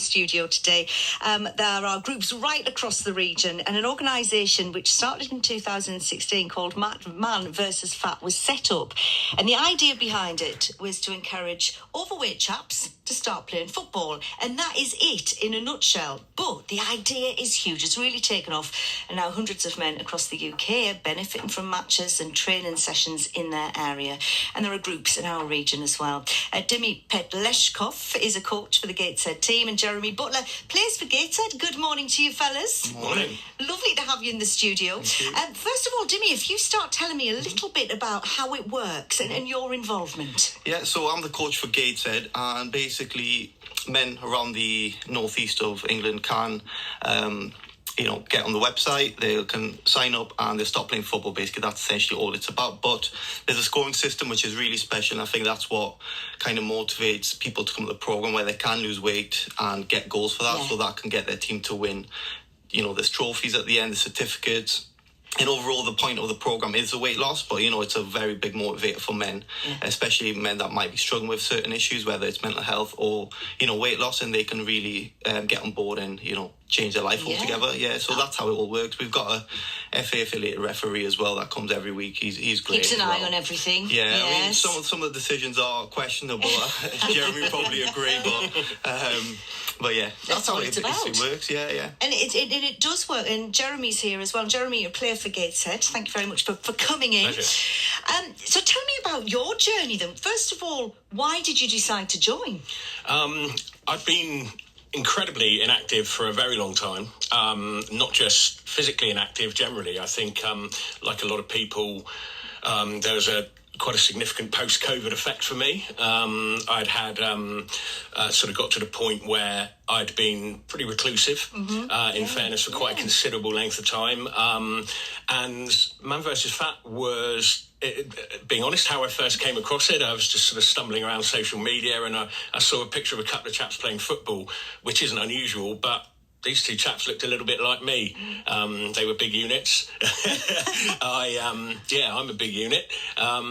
studio today. There are groups right across the region, and an organisation which started in 2016 called Man vs. Fat was set up. And the idea behind it was to encourage overweight chaps to start playing football. And that is it in a nutshell. But the idea is huge. It's really taken off. And now hundreds of men across the UK are benefiting from matches and training sessions in their area. And there are groups in our region as well. Dimi is a coach for the Gateshead team, and Jeremy Butler plays for Gateshead. Good morning to you, fellas. Morning. Lovely to have you in the studio. First of all, Dimi, if you start telling me a little bit about how it works and your involvement. Yeah, so I'm the coach for Gateshead, and basically men around the northeast of England can get on the website, they can sign up and they start playing football. Basically, that's essentially all it's about. But there's a scoring system which is really special, and I think that's what kind of motivates people to come to the programme, where they can lose weight and get goals for that, so that can get their team to win. There's trophies at the end, the certificates. And overall, the point of the programme is the weight loss, but, it's a very big motivator for men, especially men that might be struggling with certain issues, whether it's mental health or, weight loss, and they can really get on board and, change their life altogether. Yeah, so that's how it all works. We've got a FA affiliated referee as well that comes every week. He's great. Keeps an eye on everything. Yeah, yes. I mean, some of the decisions are questionable. Jeremy probably agree, but yeah, that's how it basically works. Yeah. And it does work. And Jeremy's here as well. Jeremy, you're a player for Gateshead. Thank you very much for coming in. Pleasure. So tell me about your journey then. First of all, why did you decide to join? I've been incredibly inactive for a very long time, not just physically inactive, generally. I think, like a lot of people, there was quite a significant post-COVID effect for me. I'd had sort of got to the point where I'd been pretty reclusive, in fairness, for quite a considerable length of time. And Man vs. Fat was, being honest, how I first came across it. I was just sort of stumbling around social media, and I saw a picture of a couple of chaps playing football, which isn't unusual, but these two chaps looked a little bit like me. They were big units. I'm a big unit. I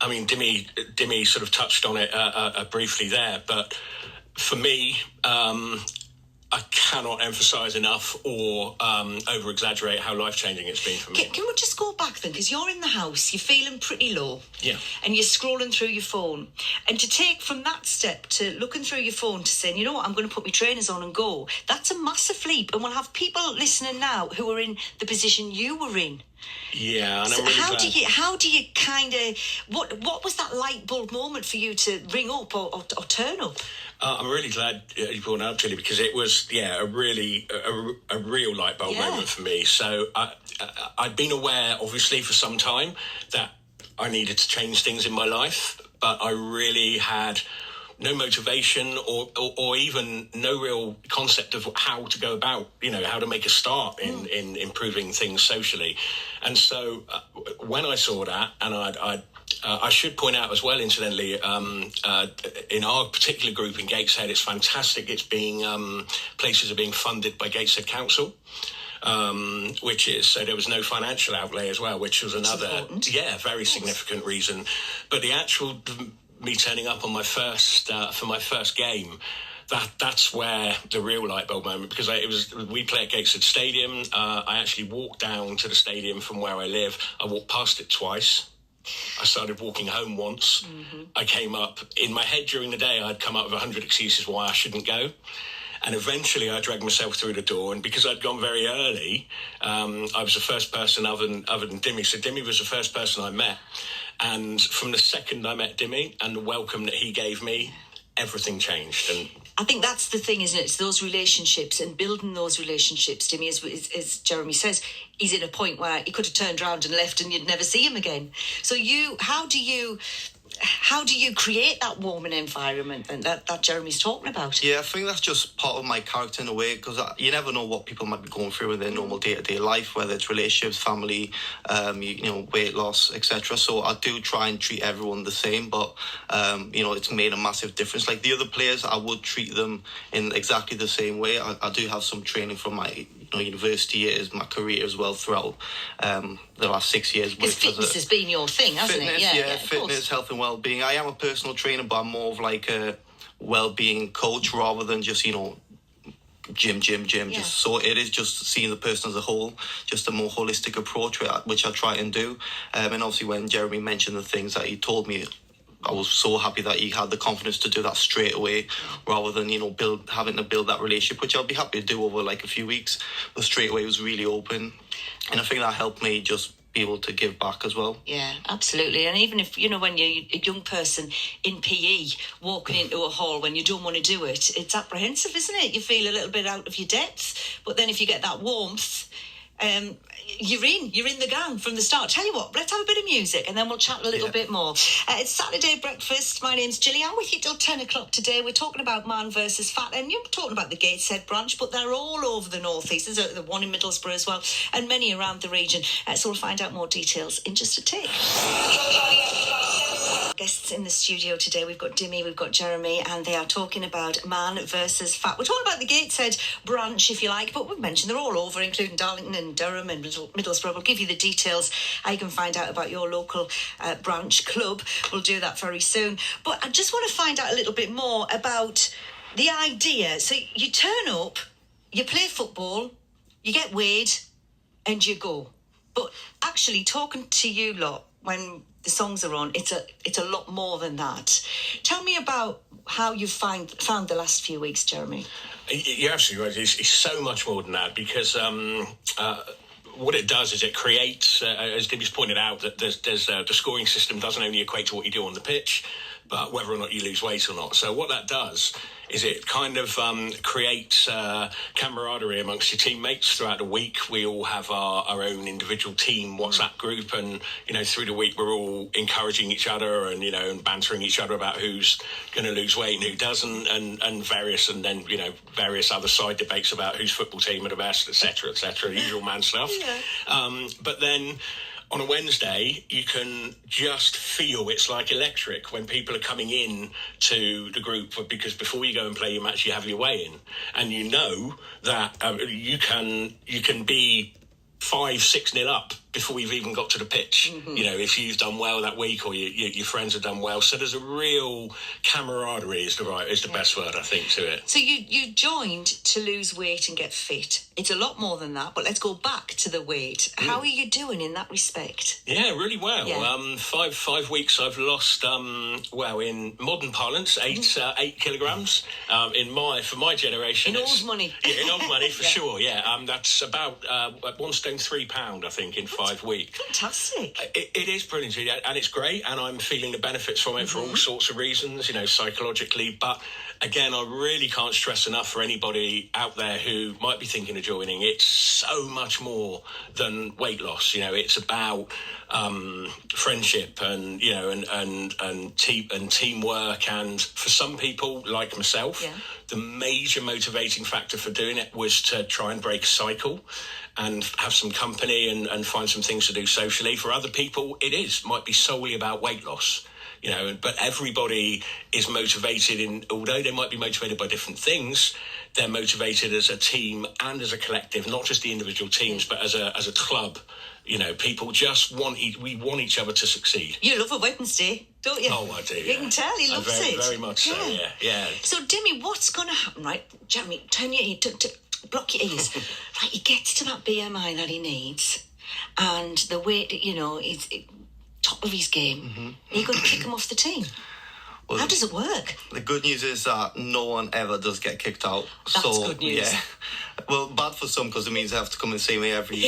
mean, Dimi sort of touched on it briefly there, but for me, I cannot emphasise enough or over-exaggerate how life-changing it's been for me. Can we just go back then? Because you're in the house, you're feeling pretty low. Yeah. And you're scrolling through your phone. And to take from that step to looking through your phone to saying, you know what, I'm going to put my trainers on and go, that's a massive leap. And we'll have people listening now who are in the position you were in. Yeah, and so I'm really glad. How do you kind of, what was that light bulb moment for you to ring up or turn up? I'm really glad you brought it up, Julie, because it was, a real light bulb moment for me. So I'd been aware, obviously, for some time that I needed to change things in my life, but I really had no motivation or even no real concept of how to go about, how to make a start in improving things socially. And so when I saw that, and I should point out as well, incidentally, in our particular group in Gateshead, it's fantastic. It's being places are being funded by Gateshead Council, which is, so there was no financial outlay as well, which was another, very significant reason. But the actual me turning up on my first for my first game, that's where the real light bulb moment, because we play at Gateshead Stadium. I actually walked down to the stadium from where I live. I walked past it twice. I started walking home once. I came up, in my head during the day, I'd come up with 100 excuses why I shouldn't go. And eventually I dragged myself through the door. And because I'd gone very early, I was the first person other than Dimi. So Dimi was the first person I met. And from the second I met Dimi and the welcome that he gave me, everything changed. And I think that's the thing, isn't it? It's those relationships and building those relationships. Dimi, as Jeremy says, he's in a point where he could have turned around and left and you'd never see him again. So how do you create that warming environment that Jeremy's talking about? Yeah, I think that's just part of my character in a way, because you never know what people might be going through in their normal day-to-day life, whether it's relationships, family, weight loss, etc. So I do try and treat everyone the same, but it's made a massive difference. Like the other players, I would treat them in exactly the same way. I do have some training from my university years, my career as well throughout the last 6 years. Because fitness has been your thing, hasn't it? Yeah, fitness, health and well-being. I am a personal trainer, but I'm more of like a well-being coach rather than just, gym. Yeah. Just so it is just seeing the person as a whole, just a more holistic approach, which I try and do. And obviously when Jeremy mentioned the things that he told me, I was so happy that he had the confidence to do that straight away, rather than having to build that relationship, which I'll be happy to do over like a few weeks. But straight away, it was really open, and I think that helped me just be able to give back as well. Yeah, absolutely. And even if, when you're a young person in PE walking into a hall when you don't want to do it, it's apprehensive, isn't it? You feel a little bit out of your depth. But then if you get that warmth, you're in the gang from the start. Tell you what, let's have a bit of music and then we'll chat a little bit more. It's Saturday breakfast. My name's Gilly. I'm with you till 10 o'clock today. We're talking about Man versus Fat, and you're talking about the Gateshead branch, but they're all over the North East. There's one in Middlesbrough as well, and many around the region. So we'll find out more details in just a tick. Guests in the studio today, we've got Dimi, we've got Jeremy, and they are talking about Man versus Fat. We're talking about the Gateshead branch, if you like, but we've mentioned they're all over, including Darlington and Durham and Middlesbrough. We'll give you the details how you can find out about your local branch club. We'll do that very soon. But I just want to find out a little bit more about the idea. So you turn up, you play football, you get weighed, and you go. But actually, talking to you lot when the songs are on, it's a lot more than that. Tell me about how you found the last few weeks, Jeremy. You're absolutely right. It's so much more than that, because what it does is it creates, as Dimi's pointed out, that there's the scoring system doesn't only equate to what you do on the pitch, but whether or not you lose weight or not. So what that does is it kind of creates camaraderie amongst your teammates throughout the week. We all have our own individual team WhatsApp group, and through the week we're all encouraging each other and and bantering each other about who's going to lose weight and who doesn't, and various other side debates about whose football team are the best, etc., usual man stuff. But then on a Wednesday, you can just feel it's like electric when people are coming in to the group, because before you go and play your match, you have your weigh-in, and you know that you can be 5-6-0 up before you've even got to the pitch. If you've done well that week or your friends have done well. So there's a real camaraderie is the best word, I think, to it. So you joined to lose weight and get fit. It's a lot more than that, but let's go back to the weight. How are you doing in that respect? Yeah, really well. Yeah. 5 weeks I've lost, in modern parlance, 8 kilograms. For my generation, in old money. Yeah, in old money for sure. Yeah, that's about 1 stone 3 pound, I think, in 5 weeks. Fantastic. It is brilliant, and it's great, and I'm feeling the benefits from it for all sorts of reasons, psychologically. But again, I really can't stress enough for anybody out there who might be thinking of joining. It's so much more than weight loss. It's about friendship and teamwork. And for some people, like myself, the major motivating factor for doing it was to try and break a cycle and have some company and find some things to do socially. For other people, might be solely about weight loss. But everybody is motivated although they might be motivated by different things, they're motivated as a team and as a collective, not just the individual teams, but as a club. People just want each other to succeed. You love a Wednesday, don't you? Oh, I do. You can tell he loves it. Very much so, yeah. So, Dimi, what's going to happen, right? Jeremy, turn your ear, block your ears. Right, he gets to that BMI that he needs, and the weight, is top of his game. Are you going to kick him off the team? Well, how does it work? The good news is that no one ever does get kicked out. That's good news. Yeah. Well, bad for some because it means I have to come and see me every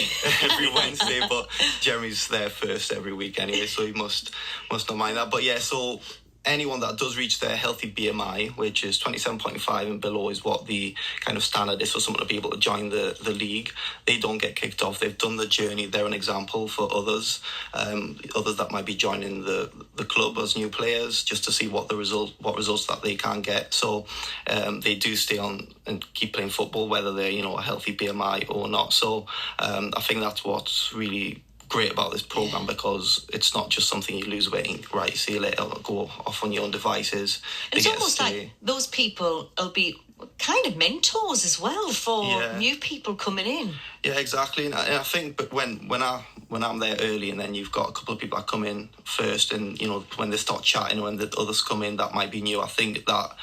Wednesday. But Jeremy's there first every week anyway, so he must not mind that. But yeah, so anyone that does reach their healthy BMI, which is 27.5 and below, is what the kind of standard is for someone to be able to join the league. They don't get kicked off. They've done the journey. They're an example for others that might be joining the club as new players, just to see what results that they can get. So they do stay on and keep playing football, whether they're a healthy BMI or not. So I think that's what's really great about this program, because it's not just something you lose weight, right, see you later, go off on your own devices. It's almost like those people will be kind of mentors as well for new people coming in. Yeah, exactly. And I think, but when I'm there early, and then you've got a couple of people that come in first, and when they start chatting, when the others come in that might be new, I think that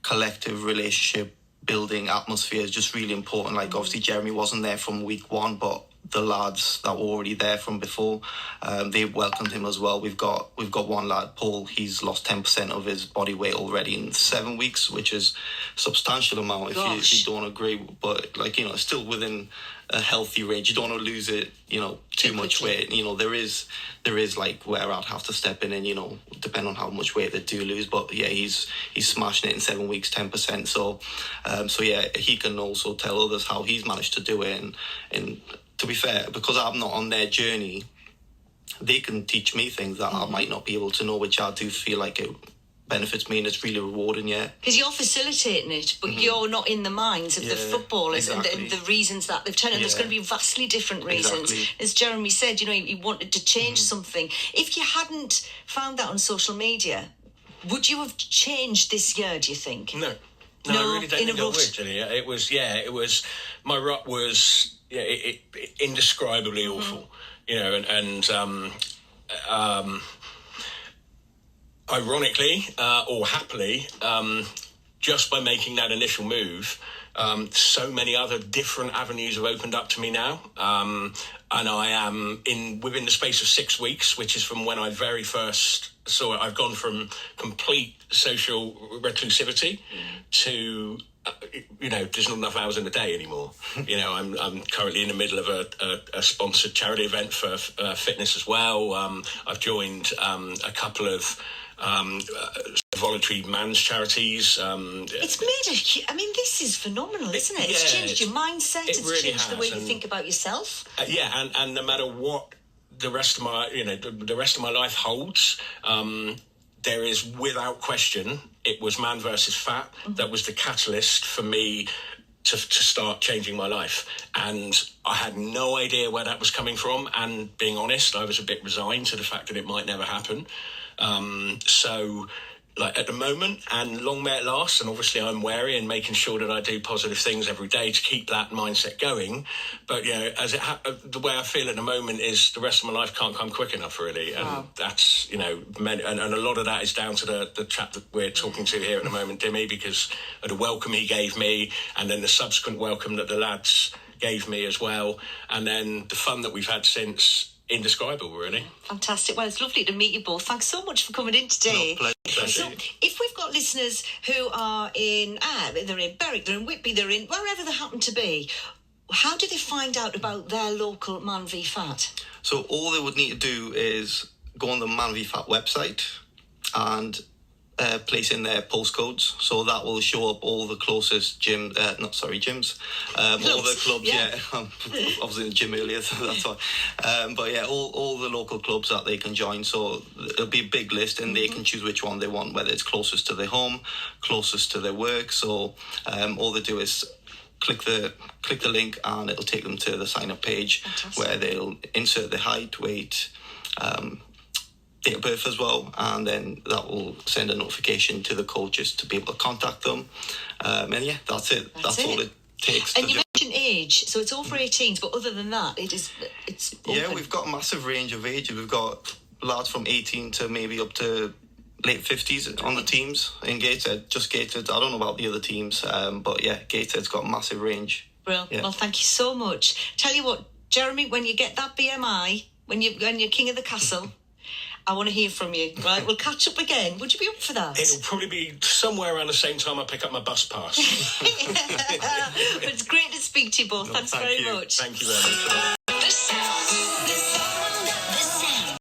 collective relationship building atmosphere is just really important. Like, obviously Jeremy wasn't there from week one, but the lads that were already there from before, they welcomed him as well. We've got one lad, Paul. He's lost 10% of his body weight already in 7 weeks, which is a substantial amount if you don't agree. But, like, you know, it's still within a healthy range. You don't want to lose it, you know, too much weight. You know, there is like where I'd have to step in and, you know, depend on how much weight they do lose. But yeah, he's smashing it in 7 weeks, 10%. So yeah, he can also tell others how he's managed to do it. And to be fair, because I'm not on their journey, they can teach me things that I might not be able to know, which I do feel like it benefits me and it's really rewarding, yeah. Because you're facilitating it, but you're not in the minds of the footballers and the reasons that they've turned. And there's going to be vastly different reasons. Exactly. As Jeremy said, you know, he wanted to change something. If you hadn't found that on social media, would you have changed this year, do you think? No, I really don't think I would, Jenny. It was, my rut was indescribably awful, you know, and ironically, or happily, just by making that initial move, so many other different avenues have opened up to me now. And I am within the space of 6 weeks, which is from when I very first saw it. I've gone from complete social reclusivity to, you know, there's not enough hours in the day anymore. You know, I'm currently in the middle of a sponsored charity event for fitness as well. I've joined a couple of voluntary man's charities. It's made I mean, this is phenomenal, isn't it? It's changed your mindset. It's really changed the way you think about yourself. And no matter what the rest of my life holds, there is, without question, it was Man versus Fat that was the catalyst for me to start changing my life. And I had no idea where that was coming from. And being honest, I was a bit resigned to the fact that it might never happen. So, like, at the moment, and long may it last, and obviously I'm wary and making sure that I do positive things every day to keep that mindset going. But, you know, the way I feel at the moment is the rest of my life can't come quick enough, really. And that's, you know, and a lot of that is down to the chap that we're talking to here at the moment, Dimi, because of the welcome he gave me, and then the subsequent welcome that the lads gave me as well, and then the fun that we've had since. Indescribable, really. Fantastic. Well, it's lovely to meet you both. Thanks so much for coming in today. No, pleasure. So, if we've got listeners who are they're in Berwick, they're in Whitby, they're in wherever they happen to be, how do they find out about their local Man v Fat? So all they would need to do is go on the Man v Fat website and place in their postcodes, so that will show up all the closest gyms, all the clubs, obviously in the gym earlier, so that's why. But yeah, all the local clubs that they can join, so it'll be a big list and they can choose which one they want, whether it's closest to their home, closest to their work. So all they do is click the link and it'll take them to the sign up page. Fantastic. Where they'll insert their height, weight, date of birth as well, and then that will send a notification to the coaches to be able to contact them. And yeah, that's it. That's all it takes. And you mentioned age, so it's all for 18s, but other than that, it's open. Yeah, we've got a massive range of ages. We've got lads from 18 to maybe up to late 50s on the teams in Gateshead. Just Gateshead. I don't know about the other teams, but yeah, Gateshead's got a massive range. Well, thank you so much. Tell you what, Jeremy, when you get that BMI, when you're king of the castle, I want to hear from you, right? We'll catch up again. Would you be up for that? It'll probably be somewhere around the same time I pick up my bus pass. But it's great to speak to you both. Thanks very much. Thank you very much.